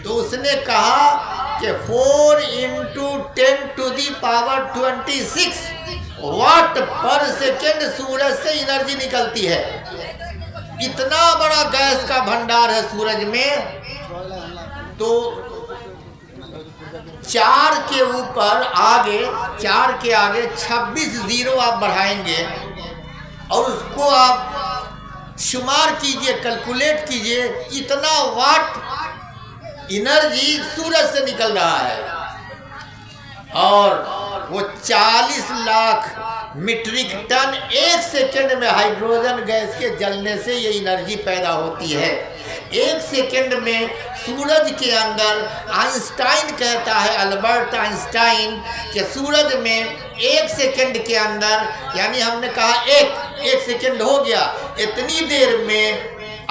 تو اس نے کہا کہ 4 × 10⁻26 واٹ پر سیکنڈ سورج سے انرجی نکلتی ہے۔ اتنا بڑا گیس کا بھنڈار ہے سورج میں، تو 4 کے اوپر آگے 4 کے آگے 26 زیرو آپ بڑھائیں گے اور اس کو آپ شمار کیجئے، کیلکولیٹ کیجئے، اتنا واٹ انرجی سورج سے نکل رہا ہے، اور وہ 40 لاکھ میٹرک ٹن 1 سیکنڈ میں ہائیڈروجن گیس کے جلنے سے یہ انرجی پیدا ہوتی ہے۔ 1 سیکنڈ میں سورج کے اندر، آئنسٹائن کہتا ہے، البرٹ آئنسٹائن، کہ سورج میں 1 سیکنڈ کے اندر، یعنی ہم نے کہا ایک سیکنڈ ہو گیا، اتنی دیر میں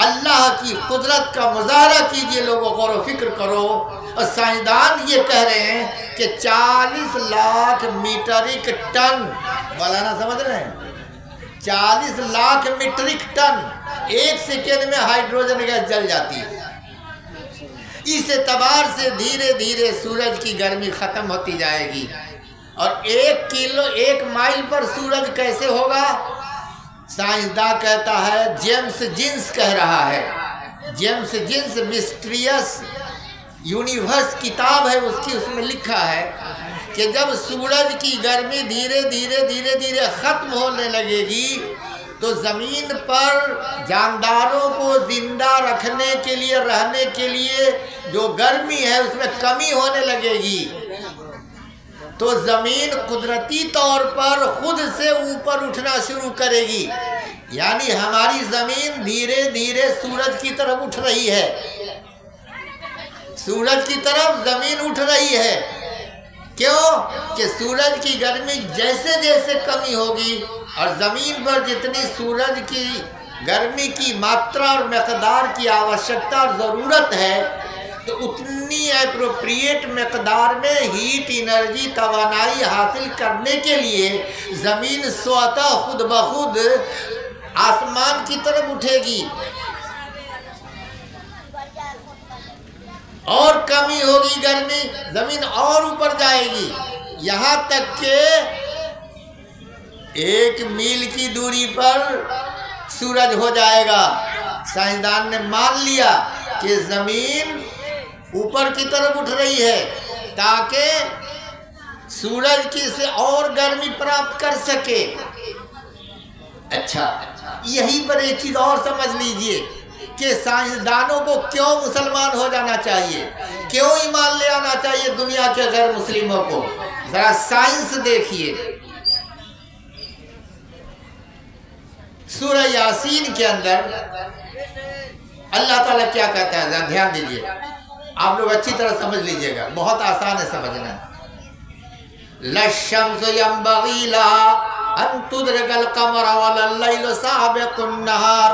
اللہ کی قدرت کا مظاہرہ کیجئے، لوگوں غور و فکر کرو۔ اور سائنسدان یہ کہہ رہے ہیں کہ 40 لاکھ میٹرک ٹن، مولانا سمجھ رہے ہیں، 40 لاکھ میٹرک ٹن 1 سیکنڈ میں ہائیڈروجن گیس جل جاتی ہے۔ اس اعتبار سے دھیرے دھیرے سورج کی گرمی ختم ہوتی جائے گی، اور 1 مائل پر سورج کیسے ہوگا؟ سائنسداں کہتا ہے، جیمس جنس کہہ رہا ہے، جیمس جنس مسٹریس یونیورس کتاب ہے اس میں لکھا ہے کہ جب سورج کی گرمی دھیرے دھیرے ختم ہونے لگے گی تو زمین پر جانداروں کو زندہ رکھنے کے لیے، رہنے کے لیے جو گرمی ہے اس میں کمی ہونے لگے گی، تو زمین قدرتی طور پر خود سے اوپر اٹھنا شروع کرے گی، یعنی ہماری زمین دھیرے دھیرے سورج کی طرف اٹھ رہی ہے، سورج کی طرف زمین اٹھ رہی ہے۔ کیوں؟ کہ سورج کی گرمی جیسے جیسے کمی ہوگی اور زمین پر جتنی سورج کی گرمی کی ماترا اور مقدار کی آوشکتا اور ضرورت ہے، تو اتنی اپروپریٹ مقدار میں ہیٹ انرجی، توانائی حاصل کرنے کے لیے زمین سوتا خود بخود آسمان کی طرف اٹھے گی، اور کمی ہوگی گرمی، زمین اور اوپر جائے گی، یہاں تک کہ 1 میل کی دوری پر سورج ہو جائے گا۔ سائنسدان نے مان لیا کہ زمین اوپر کی طرف اٹھ رہی ہے تاکہ سورج کی سے اور گرمی پراپت کر سکے۔ اچھا، یہی پر ایک چیز اور سمجھ لیجئے کہ سائنسدانوں کو کیوں مسلمان ہو جانا چاہیے، کیوں ایمان لے آنا چاہیے دنیا کے غیر مسلموں کو؟ ذرا سائنس دیکھیے۔ سورہ یاسین کے اندر اللہ تعالیٰ کیا کہتا ہے، ذرا دھیان دیجئے، آپ لوگ اچھی طرح سمجھ لیجئے گا، بہت آسان ہے سمجھنا۔ لَلشَّمْسُ يَنبَغِي لَهَا أَن تُدْرِكَ الْقَمَرَ وَلَا اللَّيْلُ سَابِقُ النَّهَارِ۔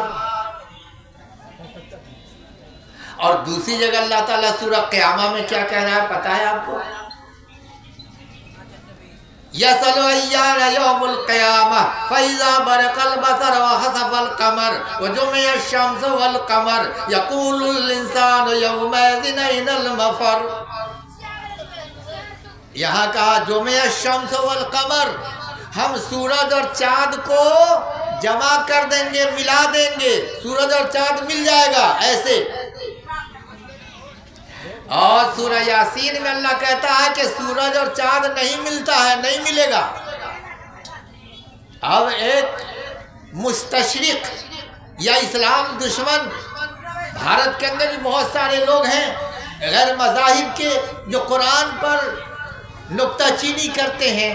اور دوسری جگہ اللہ تعالیٰ سورہ قیامہ میں کیا کہہ رہا ہے پتہ ہے آپ کو؟ يَسْأَلُ أَيَّانَ يَوْمُ الْقِيَامَةِ فَإِذَا بَرِقَ الْبَصَرُ وَخَسَفَ الْقَمَرُ وَجُمِعَ الشَّمْسُ وَالْقَمَرُ يَقُولُ الْإِنسَانُ يَوْمَئِذٍ أَيْنَ الْمَفَرُّ۔ یہاں کہا جُمِعَ الشَّمْسُ وَالْقَمَرُ، ہم سورج اور چاند کو جمع کر دیں گے، ملا دیں گے، سورج اور چاند مل جائے گا ایسے۔ اور سورہ یاسین میں اللہ کہتا ہے کہ سورج اور چاند نہیں ملتا ہے، نہیں ملے گا۔ اب ایک مستشرق یا اسلام دشمن، بھارت کے اندر بھی بہت سارے لوگ ہیں غیر مذاہب کے جو قرآن پر نکتہ چینی کرتے ہیں،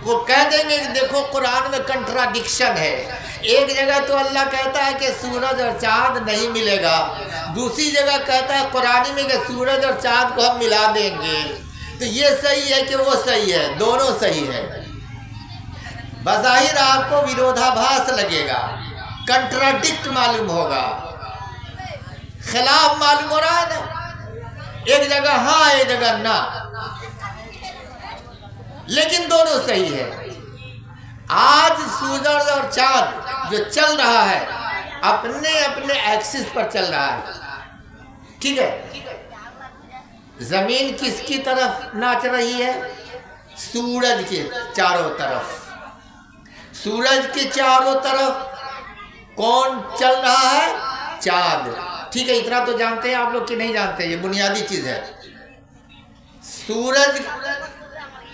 وہ کہہ دیں گے کہ دیکھو قرآن میں کنٹراڈکشن ہے، ایک جگہ تو اللہ کہتا ہے کہ سورج اور چاند نہیں ملے گا، دوسری جگہ کہتا ہے قرآن میں کہ سورج اور چاند کو ہم ملا دیں گے، تو یہ صحیح ہے کہ وہ صحیح ہے؟ دونوں صحیح ہے۔ بظاہر آپ کو ویرودھابھاس لگے گا، کنٹراڈکٹ معلوم ہوگا، خلاف معلوم ہو رہا ہے نا، ایک جگہ ہاں ایک جگہ نہ، لیکن دونوں صحیح ہے۔ آج سورج اور چاند جو چل رہا ہے اپنے اپنے ایکسس پر چل رہا ہے، ٹھیک ہے؟ زمین کس کی طرف ناچ رہی ہے؟ سورج کے چاروں طرف. سورج کے چاروں طرف کون چل رہا ہے؟ چاند. ٹھیک ہے، اتنا تو جانتے ہیں آپ لوگ کہ نہیں جانتے؟ یہ بنیادی چیز ہے. سورج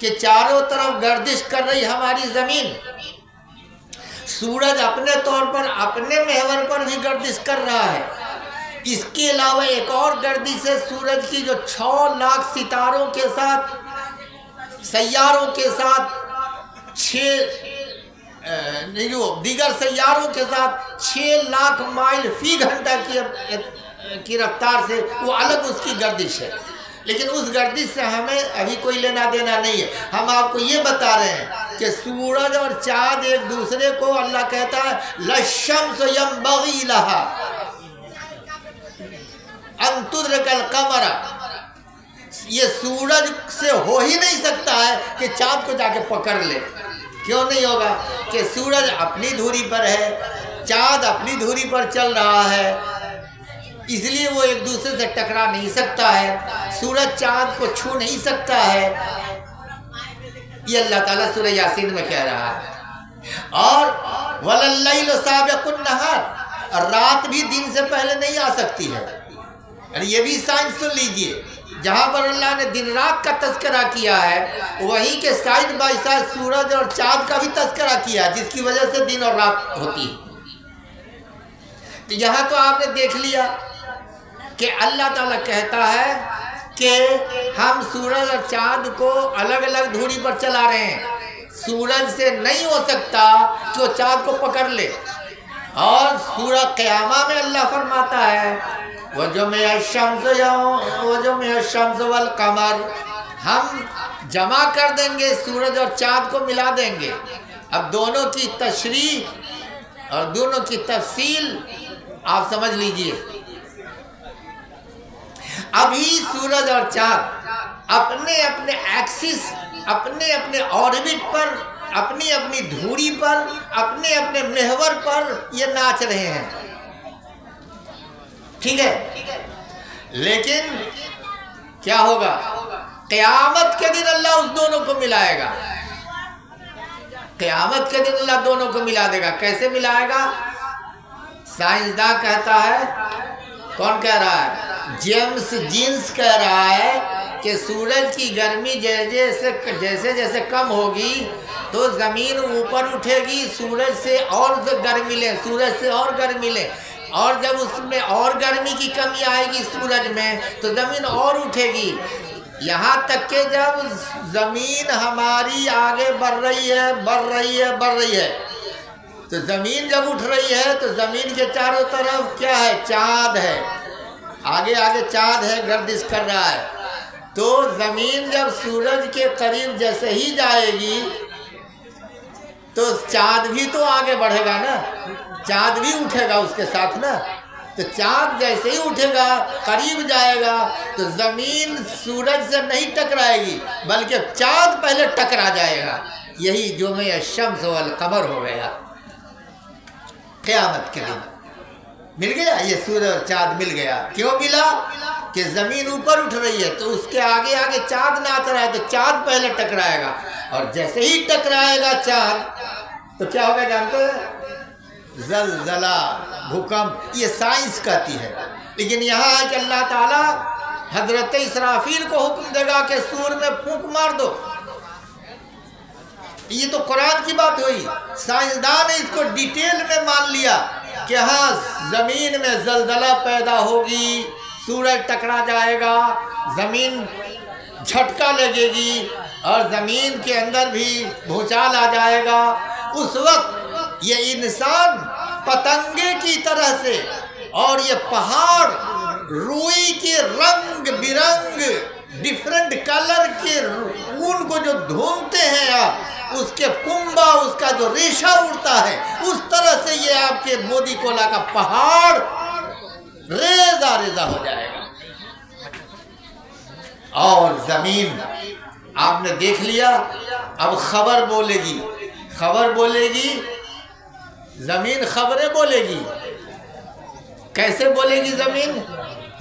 کے چاروں طرف گردش کر رہی ہماری زمین. سورج اپنے طور پر اپنے محور پر بھی گردش کر رہا ہے. اس کے علاوہ ایک اور گردش ہے سورج کی، جو 6 لاکھ ستاروں کے ساتھ، سیاروں کے ساتھ، دیگر سیاروں کے ساتھ 6 لاکھ مائل فی گھنٹہ کی رفتار سے وہ الگ اس کی گردش ہے. لیکن اس گردش سے ہمیں ابھی کوئی لینا دینا نہیں ہے. ہم آپ کو یہ بتا رہے ہیں کہ سورج اور چاند ایک دوسرے کو اللہ کہتا ہے لَلشَّمْسُ يَنبَغِي لَهَا أَن تُدْرِكَ الْقَمَرَ. یہ سورج سے ہو ہی نہیں سکتا ہے کہ چاند کو جا کے پکڑ لے. کیوں نہیں ہوگا؟ کہ سورج اپنی دھوری پر ہے، چاند اپنی دھوری پر چل رہا ہے، اس لیے وہ ایک دوسرے سے ٹکرا نہیں سکتا ہے. سورج چاند کو چھو نہیں سکتا ہے. یہ اللہ تعالیٰ سورہ یاسین میں کہہ رہا ہے. اور وَلَلَّيْلُ سَابِقُ النَّهَارِ، رات بھی دن سے پہلے نہیں آ سکتی ہے. یہ بھی سائنس سن لیجئے. جہاں پر اللہ نے دن رات کا تذکرہ کیا ہے، وہیں کے سائڈ بائی سائڈ سورج اور چاند کا بھی تذکرہ کیا ہے، جس کی وجہ سے دن اور رات ہوتی ہے. تو یہاں تو آپ نے دیکھ لیا کہ اللہ تعالیٰ کہتا ہے کہ ہم سورج اور چاند کو الگ الگ دھوری پر چلا رہے ہیں. سورج سے نہیں ہو سکتا کہ وہ چاند کو پکڑ لے. اور سورہ قیامہ میں اللہ فرماتا ہے وَجُمِعَ الشَّمْسُ وَالْقَمَرُ، ہم جمع کر دیں گے سورج اور چاند کو ملا دیں گے. اب دونوں کی تشریح اور دونوں کی تفصیل آپ سمجھ لیجئے. ابھی سورج اور چاند اپنے اپنے ایکسس، اپنے اپنے آربٹ پر، اپنی اپنی دھوری پر، اپنے اپنے محور پر یہ ناچ رہے ہیں. ٹھیک ہے، لیکن کیا ہوگا؟ قیامت کے دن اللہ اس دونوں کو ملائے گا. قیامت کے دن اللہ دونوں کو ملا دے گا. کیسے ملائے گا؟ سائنسداں کہتا ہے، کون کہہ رہا ہے؟ جیمز جینس کہہ رہا ہے کہ سورج کی گرمی جیسے جیسے کم ہوگی تو زمین اوپر اٹھے گی، سورج سے اور گرمی لے، سورج سے اور گرمی لے، اور جب اس میں اور گرمی کی کمی آئے گی سورج میں تو زمین اور اٹھے گی. یہاں تک کہ جب زمین ہماری آگے بڑھ رہی ہے تو زمین جب اٹھ رہی ہے تو زمین کے چاروں طرف کیا ہے؟ چاند ہے. آگے چاند ہے، گردش کر رہا ہے. تو زمین جب سورج کے قریب جیسے ہی جائے گی تو چاند بھی تو آگے بڑھے گا نا، چاند بھی اٹھے گا اس کے ساتھ نا. تو چاند جیسے ہی اٹھے گا، قریب جائے گا تو زمین سورج سے نہیں ٹکرائے گی بلکہ چاند پہلے ٹکرا جائے گا. یہی جمع الشمس والقمر ہو گیا. قیامت کے دن مل گیا، یہ سورج اور چاند مل گیا. کیوں ملا؟ کہ زمین اوپر اٹھ رہی ہے تو اس کے آگے چاند ناچ رہا ہے تو چاند پہلے ٹکرائے گا، اور جیسے ہی ٹکرائے گا چاند تو کیا ہوگا جانتے ہیں؟ زلزلہ، بھوکمپ. یہ سائنس کہتی ہے. لیکن یہاں ہے کہ اللہ تعالیٰ حضرت اسرافیل کو حکم دے گا کہ سور میں پھونک مار دو. یہ تو قرآن کی بات ہوئی. سائنسدان نے اس کو ڈیٹیل میں مان لیا کہ ہاں زمین میں زلزلہ پیدا ہوگی، سورج ٹکرا جائے گا، زمین جھٹکا لگے گی اور زمین کے اندر بھی بھوچال آ جائے گا. اس وقت یہ انسان پتنگے کی طرح سے اور یہ پہاڑ روئی کے رنگ برنگ ڈیفرنٹ کلر کے اون کو جو دھومتے ہیں آپ، اس کے پنبا، اس کا جو ریشہ اڑتا ہے، اس طرح سے یہ آپ کے مودی کولا کا پہاڑ ریزہ ریزہ ہو جائے گا. اور زمین آپ نے دیکھ لیا. اب خبر بولے گی، زمین خبریں بولے گی. کیسے بولے گی زمین؟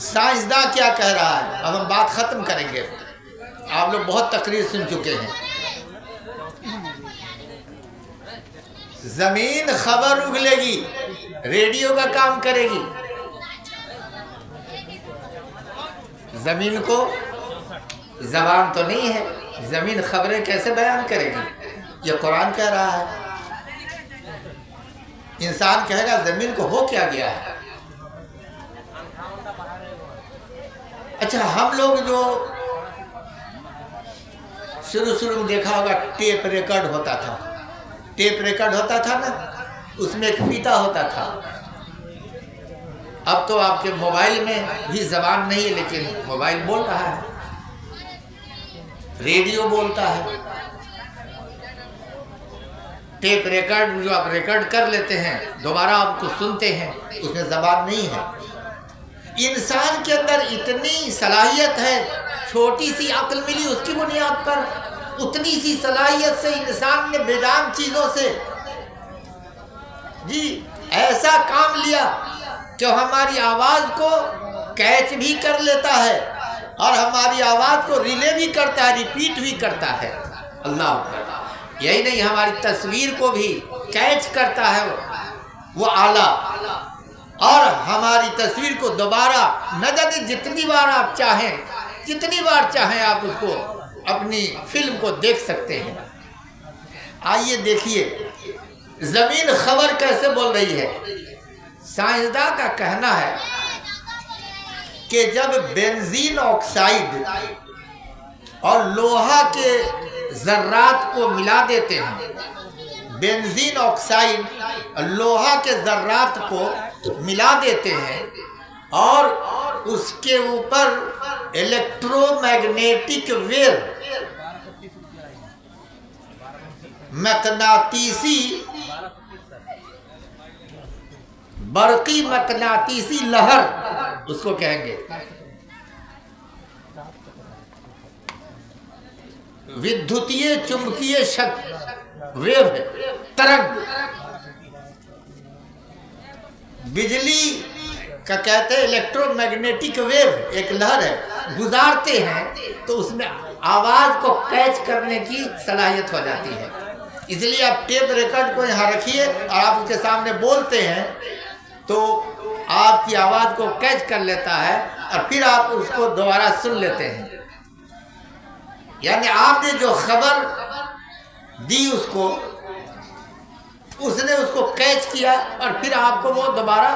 سائنسداں کیا کہہ رہا ہے؟ اب ہم بات ختم کریں گے، آپ لوگ بہت تقریر سن چکے ہیں۔ زمین خبر اگلے گی، ریڈیو کا کام کرے گی۔ زمین کو زبان تو نہیں ہے، زمین خبریں کیسے بیان کرے گی؟ یہ قرآن کہہ رہا ہے۔ انسان کہے گا زمین کو ہو کیا گیا ہے؟ اچھا، ہم لوگ جو شروع میں دیکھا ہوگا ٹیپ ریکارڈ ہوتا تھا، ٹیپ ریکارڈ ہوتا تھا نا، اس میں ایک فیتا ہوتا تھا۔ اب تو آپ کے موبائل میں بھی زبان نہیں ہے، لیکن موبائل بول رہا ہے، ریڈیو بولتا ہے۔ ٹیپ ریکارڈ جو آپ ریکارڈ کر لیتے ہیں، دوبارہ آپ کو سنتے ہیں، اس میں زبان نہیں ہے۔ انسان کے اندر اتنی صلاحیت ہے، چھوٹی سی عقل ملی اس کی بنیاد پر، اتنی سی صلاحیت سے انسان نے بےجان چیزوں سے ایسا کام لیا کہ ہماری آواز کو کیچ بھی کر لیتا ہے اور ہماری آواز کو ریلے بھی کرتا ہے، ریپیٹ بھی کرتا ہے۔ اللہ اکبر۔ یہی نہیں، ہماری تصویر کو بھی کیچ کرتا ہے وہ آلہ، اور ہماری تصویر کو دوبارہ نہ جانے جتنی بار آپ چاہیں، جتنی بار چاہیں آپ اس کو اپنی فلم کو دیکھ سکتے ہیں۔ آئیے دیکھیے زمین خبر کیسے بول رہی ہے۔ سائنسداں کا کہنا ہے کہ جب بنزین آکسائڈ اور لوہا کے ذرات کو ملا دیتے ہیں، بنزین آکسائڈ لوہا کے ذرات کو ملا دیتے ہیں اور اس کے اوپر الیکٹرو میگنیٹک ویو، مقناطیسی برقی مقناطیسی لہر اس کو کہیں گے، ودھوتیہ چمکیہ ویو ہے، ترنگ، بجلی کا کہتے ہیں الیکٹرو میگنیٹک ویو، ایک لہر ہے، گزارتے ہیں تو اس میں آواز کو کیچ کرنے کی صلاحیت ہو جاتی ہے۔ اس لیے آپ ٹیپ ریکارڈ کو یہاں رکھیے اور آپ اس کے سامنے بولتے ہیں تو آپ کی آواز کو کیچ کر لیتا ہے اور پھر آپ اس کو دوبارہ سن لیتے ہیں۔ یعنی آپ نے جو خبر دی اس کو، اس نے اس کو کیچ کیا اور پھر آپ کو وہ دوبارہ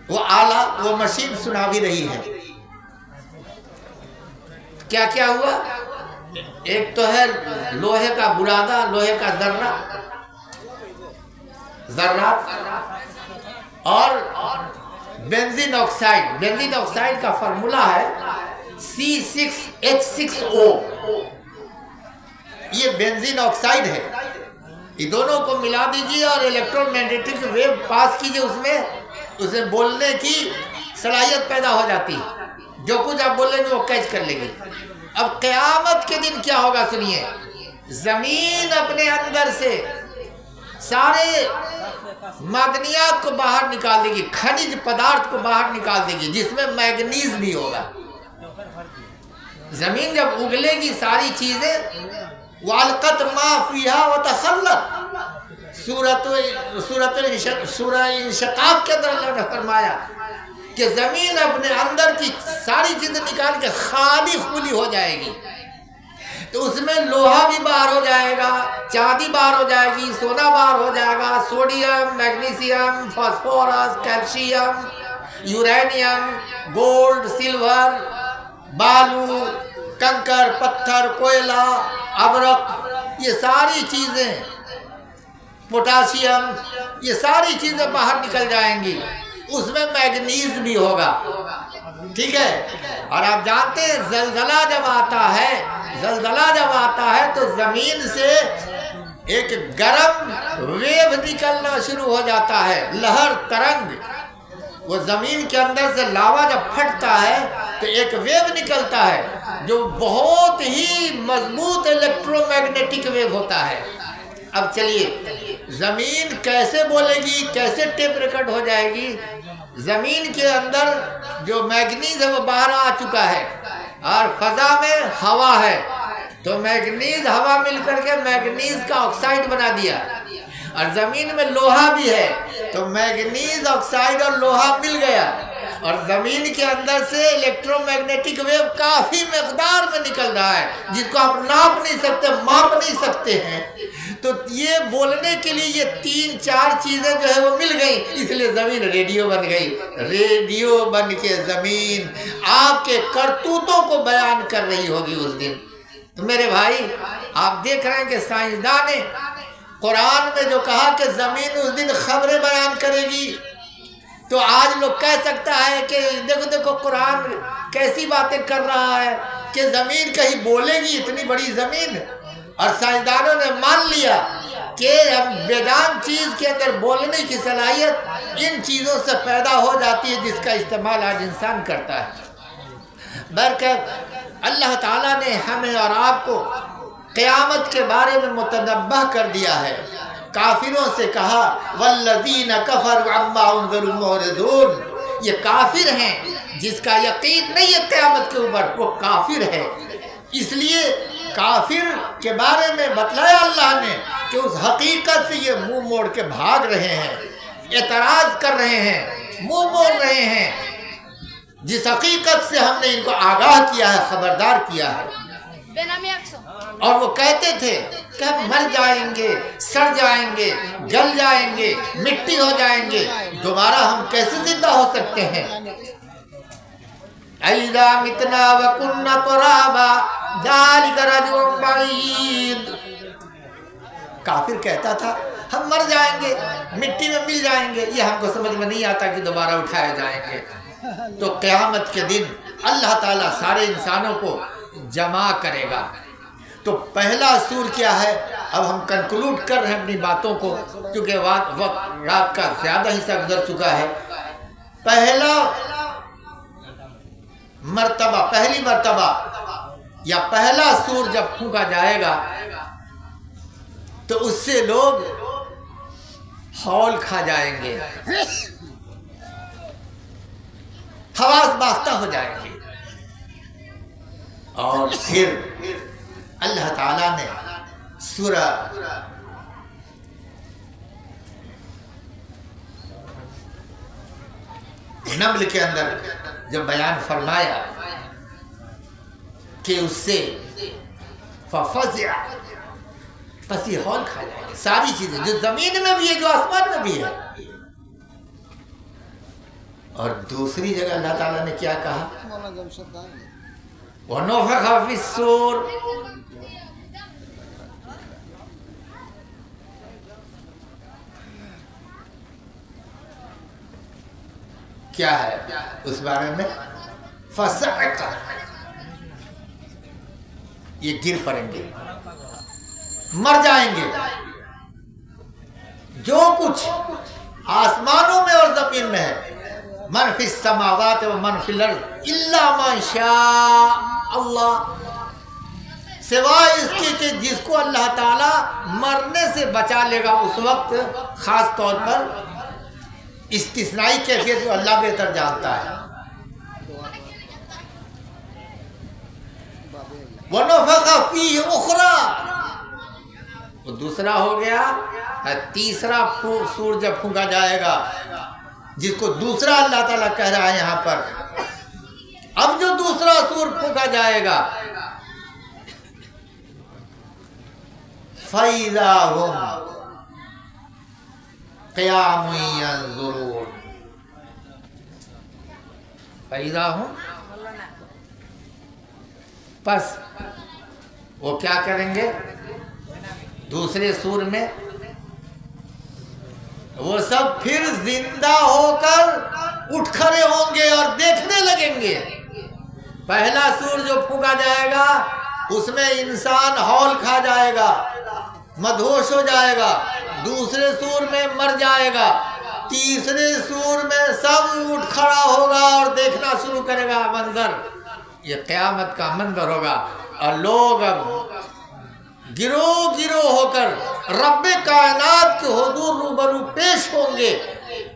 وہ آلہ، وہ مشین سنا بھی رہی ہے۔ کیا کیا ہوا؟ ایک تو ہے لوہے کا برادہ، لوہے کا ذرات، اور بنزین آکسائڈ۔ بنزین آکسائڈ کا فارمولا ہے C6H6O۔ یہ بنزین آکسائڈ ہے، یہ دونوں کو ملا دیجیے اور الیکٹرو میگنیٹک ویو پاس کیجیے، اس میں اسے بولنے کی صلاحیت پیدا ہو جاتی ہے، جو کچھ آپ بولیں گے وہ کیچ کر لیں گے۔ اب قیامت کے دن کیا ہوگا سنیے، زمین اپنے اندر سے سارے معدنیات کو باہر نکال دے گی، خنج پدارتھ کو باہر نکال دے گی، جس میں میگنیز بھی ہوگا۔ زمین جب اگلے گی ساری چیزیں، وَأَلْقَتْ مَا فِيهَا وَتَخَلَّتْ، سورہ انشقاق کے اندر اللہ نے فرمایا کہ زمین اپنے اندر کی ساری چیزیں نکال کے خالی خلی ہو جائے گی، تو اس میں لوہا بھی باہر ہو جائے گا، چاندی باہر ہو جائے گی، سونا باہر ہو جائے گا، sodium, magnesium, phosphorus, calcium, uranium, gold, silver, بالو، کنکر، پتھر، کوئلہ، ابرق، یہ ساری چیزیں، پوٹاشیم، یہ ساری چیزیں باہر نکل جائیں گی، اس میں میگنیز بھی ہوگا، ٹھیک ہے۔ اور آپ جانتے ہیں زلزلہ جب آتا ہے تو زمین سے ایک گرم ویو نکلنا شروع ہو جاتا ہے، لہر، ترنگ۔ وہ زمین کے اندر سے لاوا جب پھٹتا ہے تو ایک ویو نکلتا ہے جو بہت ہی مضبوط الیکٹرو میگنیٹک ویو ہوتا ہے۔ اب چلیے زمین کیسے بولے گی، کیسے ٹیپ ریکارڈ ہو جائے گی، زمین کے اندر جو میگنیز ہے وہ باہر آ چکا ہے اور فضا میں ہوا ہے، تو میگنیز ہوا مل کر کے میگنیز کا آکسائڈ بنا دیا، اور زمین میں لوہا بھی ہے تو میگنیز آکسائڈ اور لوہا مل گیا، اور زمین کے اندر سے الیکٹرو میگنیٹک ویو کافی مقدار میں نکل رہا ہے جس کو آپ ناپ نہیں سکتے، ماپ نہیں سکتے ہیں۔ تو یہ بولنے کے لیے یہ 3-4 چیزیں جو ہے وہ مل گئی، اس لیے زمین ریڈیو بن گئی۔ ریڈیو بن کے زمین آپ کے کرتوتوں کو بیان کر رہی ہوگی اس دن۔ تو میرے بھائی آپ دیکھ رہے ہیں کہ سائنسدان نے قرآن میں جو کہا کہ زمین اس دن خبریں بیان کرے گی، تو آج لوگ کہہ سکتا ہے کہ دیکھو قرآن کیسی باتیں کر رہا ہے کہ زمین کہیں بولے گی، اتنی بڑی زمین۔ اور سائنسدانوں نے مان لیا کہ ہم بیجان چیز کے اندر بولنے کی صلاحیت ان چیزوں سے پیدا ہو جاتی ہے جس کا استعمال آج انسان کرتا ہے۔ برکت اللہ تعالیٰ نے ہمیں اور آپ کو قیامت کے بارے میں متنبہ کر دیا ہے۔ کافروں سے کہا والذین کفروا عما انذروا معرضون، یہ کافر ہیں جس کا یقین نہیں ہے قیامت کے اوپر، وہ کافر ہے۔ اس لیے کافر کے بارے میں بتلایا اللہ نے کہ اس حقیقت سے یہ منہ موڑ کے بھاگ رہے ہیں، اعتراض کر رہے ہیں، منہ موڑ رہے ہیں، جس حقیقت سے ہم نے ان کو آگاہ کیا ہے، خبردار کیا ہے۔ اور وہ کہتے تھے کہ ہم مر جائیں گے، سڑ جائیں گے، جل جائیں گے، مٹی ہو جائیں گے، دوبارہ ہم کیسے زندہ ہو سکتے ہیں؟ اَإِذَا مِتْنَا وَكُنَّا تُرَابًا ذَلِكَ رَجْعٌ بَعِيدٌ۔ کافر کہتا تھا ہم مر جائیں گے، مٹی میں مل جائیں گے، یہ ہم کو سمجھ میں نہیں آتا کہ دوبارہ اٹھائے جائیں گے۔ تو قیامت کے دن اللہ تعالیٰ سارے انسانوں کو جمع کرے گا۔ تو پہلا سور کیا ہے؟ اب ہم کنکلوڈ کر رہے ہیں اپنی باتوں کو کیونکہ وقت رات کا زیادہ حصہ گزر چکا ہے۔ پہلی مرتبہ یا پہلا سور جب پھونکا جائے گا تو اس سے لوگ ہول کھا جائیں گے، حواس باختہ ہو جائیں گے، اور پھر اللہ تعالیٰ نے سورہ نمل کے اندر جب بیان فرمایا کہ اس سے ففزع، پس یہ ہول کھا جائیں گے ساری چیزیں جو زمین میں بھی ہے، جو آسمان میں بھی ہے۔ اور دوسری جگہ اللہ تعالیٰ نے کیا کہا؟ وَنُفِخَ فِي الصُّورِ، کیا ہے اس بارے میں؟ فَصَعِقَ، یہ گر پڑیں گے، مر جائیں گے۔ جو کچھ آسمانوں میں اور زمین میں ہے، من فی السماوات و من فی الارض الا ما شاء اللہ، سوائے اس کے کہ جس کو اللہ تعالیٰ مرنے سے بچا لے گا اس وقت، خاص طور پر استثنائی کیفیت جو اللہ بہتر جانتا ہے۔ وَنُفِخَ فِيهِ أُخْرَى، وہ دوسرا ہو گیا۔ تیسرا سور جب پھونکا جائے گا، جس کو دوسرا اللہ تعالیٰ کہہ رہا ہے یہاں پر، اب جو دوسرا سور پھونکا جائے گا، فَإِذَا هُمْ قِيَامٌ يَنظُرُونَ، فَإِذَا هُمْ، پس وہ کیا کریں گے؟ دوسرے سور میں وہ سب پھر زندہ ہو کر اٹھ کھڑے ہوں گے اور دیکھنے لگیں گے۔ پہلا سور جو پھونکا جائے گا اس میں انسان ہول کھا جائے گا، مدہوش ہو جائے گا، دوسرے سور میں مر جائے گا، تیسرے سور میں سب اٹھ کھڑا ہوگا اور دیکھنا شروع کرے گا منظر۔ یہ قیامت کا منظر ہوگا، اور لوگ اب گروہ گروہ ہو کر رب کائنات کے حضور روبرو پیش ہوں گے،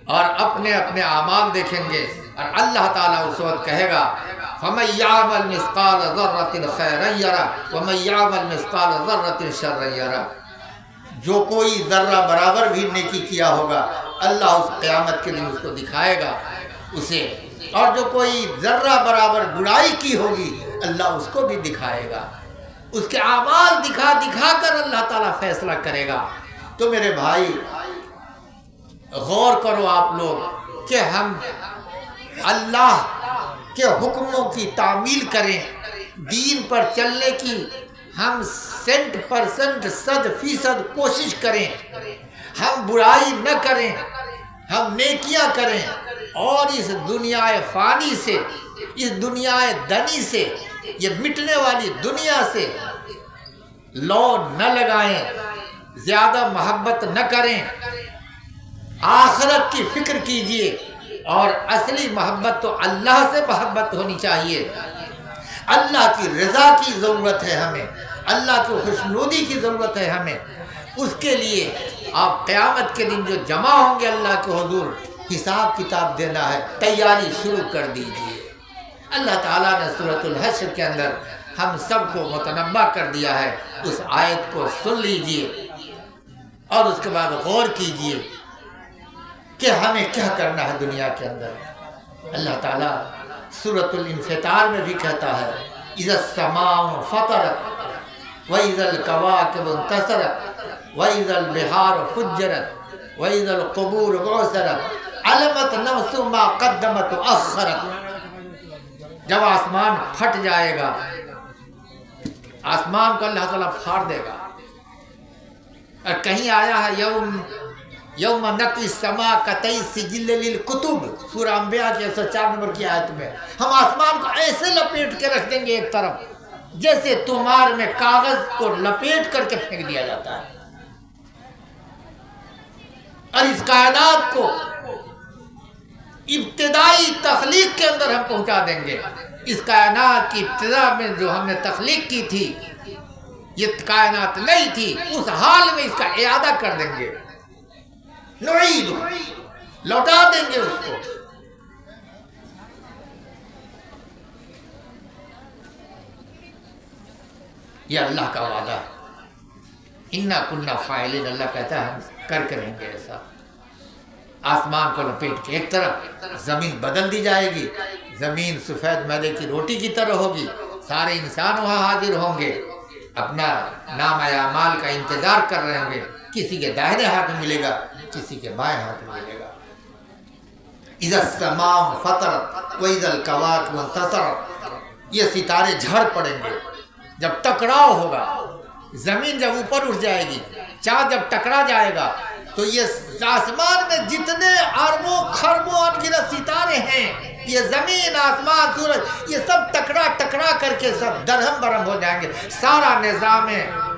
اور اپنے اپنے اعمال دیکھیں گے، اور اللہ تعالیٰ اس وقت کہے گا فَمَن يَعْمَلْ مِثْقَالَ ذَرَّةٍ خَيْرًا يَرَهُ وَمَن يَعْمَلْ مِثْقَالَ ذَرَّةٍ شَرًّا يَرَهُ۔ جو کوئی ذرہ برابر بھی نیکی کیا ہوگا اللہ اس قیامت کے دن اس کو دکھائے گا اسے، اور جو کوئی ذرہ برابر برائی کی ہوگی اللہ اس کو بھی دکھائے گا۔ اس کے اعمال دکھا دکھا کر اللہ تعالیٰ فیصلہ کرے گا۔ تو میرے بھائی غور کرو آپ لوگ کہ ہم اللہ کے حکموں کی تعمیل کریں، دین پر چلنے کی ہم 100% 100% کوشش کریں، ہم برائی نہ کریں، ہم نیکیاں کریں، اور اس دنیا فانی سے، اس دنیا دنی سے، یہ مٹنے والی دنیا سے لو نہ لگائیں، زیادہ محبت نہ کریں، آخرت کی فکر کیجئے، اور اصلی محبت تو اللہ سے محبت ہونی چاہیے۔ اللہ کی رضا کی ضرورت ہے ہمیں، اللہ کی خوشنودی کی ضرورت ہے ہمیں۔ اس کے لیے آپ قیامت کے دن جو جمع ہوں گے اللہ کے حضور، حساب کتاب دینا ہے، تیاری شروع کر دیجئے۔ اللہ تعالیٰ نے سورۃ الحشر کے اندر ہم سب کو متنبہ کر دیا ہے، اس آیت کو سن لیجئے اور اس کے بعد غور کیجئے کہ ہمیں کیا کرنا ہے دنیا کے اندر۔ اللہ تعالیٰ سورۃ الانفطار میں بھی کہتا ہے اذا السماء فطرت واذا الكواكب انتثرت واذا البحار فجرت واذا القبور بعثرت علمت نفس ما قدمت واخرت۔ جب آسمان پھٹ جائے گا، آسمان کو اللہ تعالیٰ پھاڑ دے گا، اور کہیں آیا ہے یوم نطوی السماء کطی سجل للکتب، سورہ انبیاء کی 104 نمبر کی آیت میں، ہم آسمان کو ایسے لپیٹ کے رکھ دیں گے ایک طرف جیسے تمہار میں کاغذ کو لپیٹ کر کے پھینک دیا جاتا ہے، اور اس کائنات کو ابتدائی تخلیق کے اندر ہم پہنچا دیں گے۔ اس کائنات کی ابتدا میں جو ہم نے تخلیق کی تھی، یہ کائنات نہیں تھی، اس حال میں اس کا اعادہ کر دیں گے، نعید لوٹا دیں گے اس کو۔ یہ اللہ کا وعدہ ہے، انا کنا فاعلین، اللہ کہتا ہے ہم کر کے رہیں گے ایسا۔ آسمان کو لپیٹ کے ایک طرف زمین بدل دی جائے گی، زمین سفید میدے کی روٹی کی طرح ہوگی، سارے انسان وہاں حاضر ہوں گے، اپنا نام اعمال کا انتظار کر رہے ہوں گے، کسی کے دائیں ہاتھ میں ملے گا، کسی کے بائیں ہاتھ میں ملے گا۔ اذا السماء فطرت واذا الكواكب انتثرت، یہ ستارے جھڑ پڑیں گے جب ٹکراؤ ہوگا، زمین جب اوپر اٹھ جائے گی، چاند جب ٹکرا جائے گا، تو یہ آسمان میں جتنے اربوں خربوں انگنت ستارے ہیں، یہ زمین آسمان سورج، یہ سب ٹکرا ٹکرا کر کے سب درہم برہم ہو جائیں گے، سارا نظام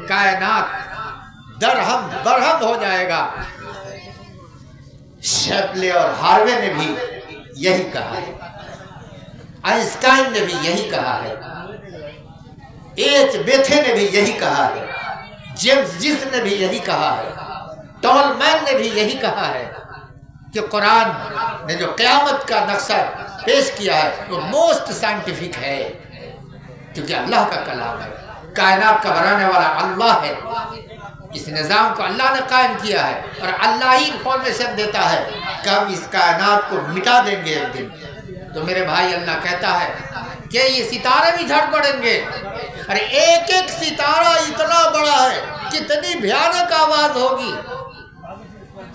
کائنات درہم برہم ہو جائے گا۔ شیپلے اور ہاروے نے بھی یہی کہا ہے، آئنسٹائن نے بھی یہی کہا ہے، ایچ بیتھے نے بھی یہی کہا ہے، جیمز جس نے بھی یہی کہا ہے، ٹولمین نے بھی یہی کہا ہے کہ قرآن نے جو قیامت کا نقشہ پیش کیا ہے وہ موسٹ سائنٹیفک ہے، کیونکہ اللہ کا کلام ہے، کائنات کا بنانے والا اللہ ہے، اس نظام کو اللہ نے قائم کیا ہے، اور اللہ ہی انفارمیشن دیتا ہے کہ ہم اس کائنات کو مٹا دیں گے ایک دن۔ تو میرے بھائی اللہ کہتا ہے کہ یہ ستارے بھی جھڑ پڑیں گے، اور ایک ایک ستارہ اتنا بڑا ہے، کتنی بھیانک آواز ہوگی۔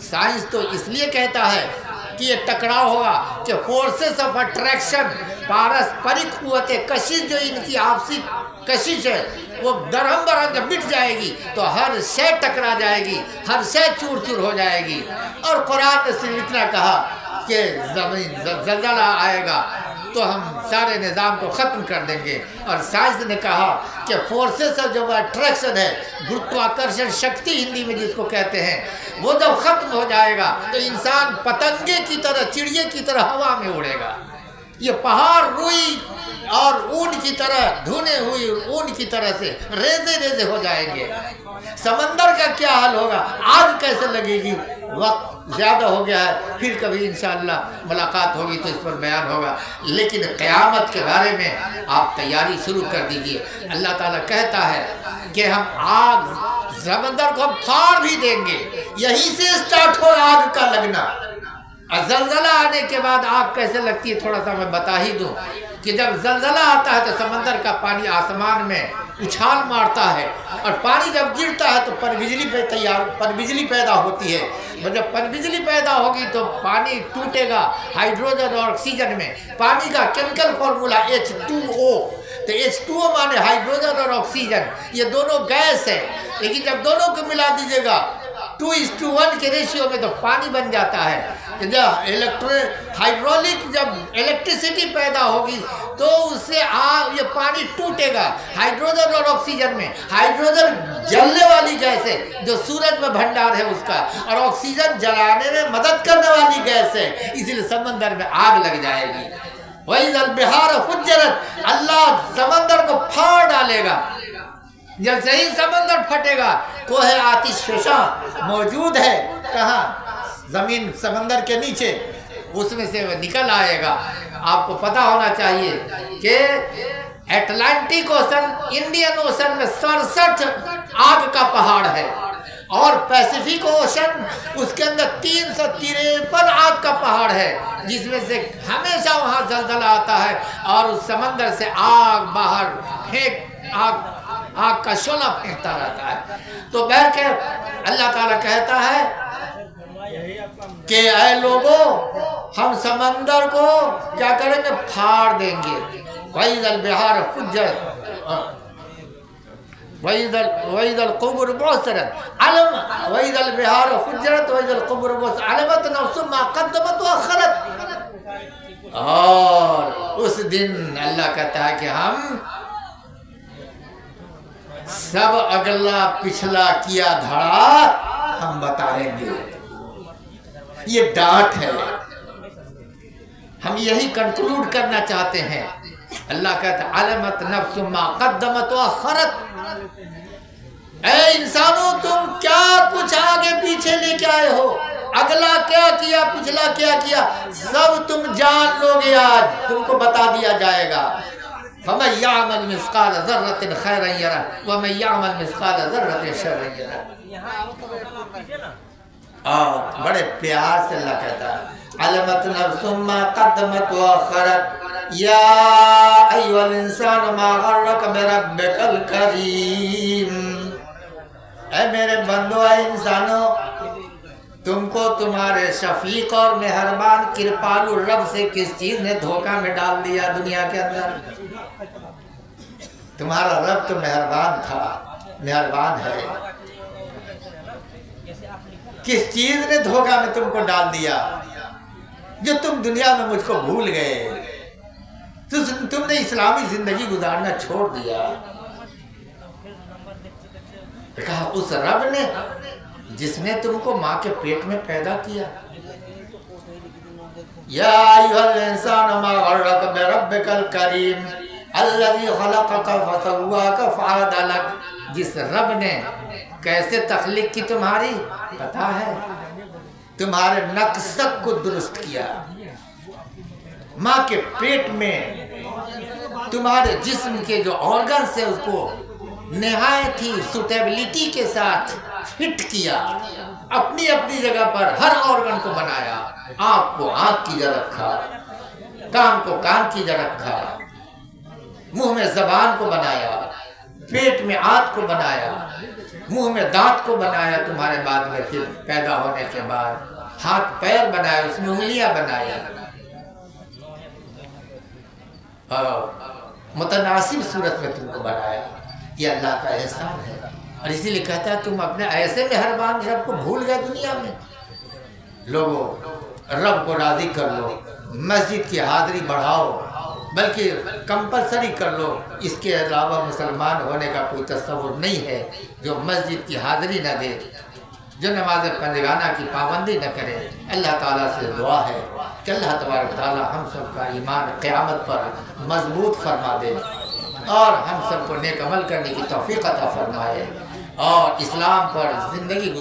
سائنس تو اس لیے کہتا ہے کہ یہ ٹکراؤ ہوگا کہ فورسز آف اٹریکشن، پارسپرک قوت کشش، جو ان کی آپسی کشش ہے وہ درہم برہم جب مٹ جائے گی تو ہر شے ٹکرا جائے گی، ہر شے چور چور ہو جائے گی۔ اور قرآن نے صرف اتنا کہا کہ زمین زلزلہ آئے گا تو ہم سارے نظام کو ختم کر دیں گے، اور سائنس نے کہا کہ فورسز جو اٹریکشن ہے، گرتواکرشن شکتی ہندی میں جس کو کہتے ہیں، وہ جب ختم ہو جائے گا تو انسان پتنگے کی طرح، چڑیے کی طرح ہوا میں اڑے گا، یہ پہاڑ روئی اور اون کی طرح، دھنے ہوئی اون کی طرح سے ریزے ریزے ہو جائیں گے۔ سمندر کا کیا حال ہوگا، آگ کیسے لگے گی، وقت زیادہ ہو گیا ہے، پھر کبھی انشاءاللہ ملاقات ہوگی تو اس پر بیان ہوگا، لیکن قیامت کے بارے میں آپ تیاری شروع کر دیجئے۔ اللہ تعالیٰ کہتا ہے کہ ہم آگ سمندر کو ہم پھاڑ بھی دیں گے، یہیں سے سٹارٹ ہو آگ کا لگنا۔ اور زلزلہ آنے کے بعد آگ کیسے لگتی ہے تھوڑا سا میں بتا ہی دوں کہ جب زلزلہ آتا ہے تو سمندر کا پانی آسمان میں اچھال مارتا ہے، اور پانی جب گرتا ہے تو پن بجلی پیدا ہوتی ہے۔ جب پن بجلی پیدا ہوگی تو پانی ٹوٹے گا ہائیڈروجن اور آکسیجن میں۔ پانی کا کیمیکل فارمولا H2O، تو H2O مانے ہائیڈروجن اور آکسیجن، یہ دونوں گیس ہے، لیکن جب دونوں کو ملا دیجیے گا 2:1 کے ریشیو میں تو پانی بن جاتا ہے۔ جب ہائیڈرولک جب الیکٹریسٹی پیدا ہوگی تو اس سے یہ پانی ٹوٹے گا ہائیڈروجن اور آکسیجن میں۔ ہائیڈروجن جلنے والی گیس ہے جو سورج میں بھنڈار ہے اس کا، اور آکسیجن جلانے میں مدد کرنے والی گیس ہے، اس لیے سمندر میں آگ لگ جائے گی۔ وَإِذَا الْبِحَارُ فُجِّرَتْ، اللہ سمندر کو پھاڑ ڈالے گا۔ جب صحیح سمندر پھٹے گا، کوہ آتش فشاں موجود ہے کہاں؟ زمین سمندر کے نیچے، اس میں سے وہ نکل آئے گا۔ آپ کو پتہ ہونا چاہیے کہ اٹلانٹک اوشن انڈین اوشن میں 67 آگ کا پہاڑ ہے، اور پیسیفک اوشن اس کے اندر 353 آگ کا پہاڑ ہے، جس میں سے ہمیشہ وہاں زلزلہ آتا ہے اور اس سمندر سے آگ باہر آگ کا شعلہ پھینکتا رہتا ہے۔ تو بہرکیف اللہ تعالیٰ کہتا ہے کہ اے لوگوں، ہم سمندر کو کیا کریں گے؟ پھاڑ دیں گے۔ وَإِذَا الْبِحَارُ فُجِّرَتْ وَإِذَا الْقُبُورُ بُعْثِرَتْ وَإِذَا الْبِحَارُ فُجِّرَتْ وَإِذَا الْقُبُورُ بُعْثِرَتْ عَلِمَتْ نَفْسٌ مَا قَدَّمَتْ وَأَخَّرَتْ۔ اور اس دن اللہ کہتا ہے کہ ہم سب اگلا پچھلا کیا دھڑا ہم بتائیں گے۔ یہ ڈاٹ ہے، ہم یہی کنکلوڈ کرنا چاہتے ہیں۔ اللہ کہتا ہے علمت نفس ما قدمت وأخرت، اے انسانوں تم کیا کچھ آگے پیچھے لے کے آئے ہو، اگلا کیا کیا پچھلا کیا کیا، سب تم جان لو گے، آج تم کو بتا دیا جائے گا۔ فَمَن يَعْمَلْ مِثْقَالَ ذَرَّةٍ خَيْرًا يَرَهُ وَمَن يَعْمَلْ مِثْقَالَ ذَرَّةٍ شَرًّا يَرَهُ۔ اور بڑے پیار سے اللہ کہتا ہے علمت نفس ما قدمت وأخرت یا ایھا الانسان ما غرک بربک الکریم۔ اے میرے بندو، اے انسانوں، تم کو تمہارے شفیق اور مہربان کرپالو رب سے کس چیز نے دھوکہ میں ڈال دیا؟ دنیا کے اندر تمہارا رب تو مہربان تھا، مہربان ہے، کس چیز نے دھوکہ میں تم کو ڈال دیا جو تم دنیا میں مجھ کو بھول گئے؟ تم نے اسلامی زندگی گزارنا چھوڑ دیا۔ کہا اس رب نے جس نے تم کو ماں کے پیٹ میں پیدا کیا۔ یا ایھا الانسان ما غرک بربک الکریم الذی خلقک فسواک فعدلک، جس رب نے کیسے تخلیق کی تمہاری پتہ ہے، تمہارے نقصت کو درست کیا، ماں کے پیٹ میں تمہارے جسم کے جو آرگنز ہیں اس کو نہایت ہی سوٹیبلٹی کے ساتھ فٹ کیا، اپنی اپنی جگہ پر ہر آرگن کو بنایا، آنکھ کو آنکھ کی جگہ رکھا، کان کو کان کی جگہ رکھا، منہ میں زبان کو بنایا، پیٹ میں آنت کو بنایا، منہ میں دانت کو بنایا، تمہارے بعد میں پھر پیدا ہونے کے بعد ہاتھ پیر بنایا، اس میں انگلیاں بنایا، اور متناسب صورت میں تم کو بنایا۔ یہ اللہ کا احسان ہے، اور اسی لیے کہتا ہے تم اپنے ایسے مہربان رب کو بھول گئے دنیا میں۔ لوگوں، رب کو راضی کر لو، مسجد کی حاضری بڑھاؤ، بلکہ کمپلسری کر لو، اس کے علاوہ مسلمان ہونے کا کوئی تصور نہیں ہے جو مسجد کی حاضری نہ دے، جو نماز پنجگانہ کی پابندی نہ کرے۔ اللہ تعالیٰ سے دعا ہے کہ اللہ تبارک تعالیٰ ہم سب کا ایمان قیامت پر مضبوط فرما دے، اور ہم سب کو نیک عمل کرنے کی توفیق عطا فرمائے، اور اسلام پر زندگی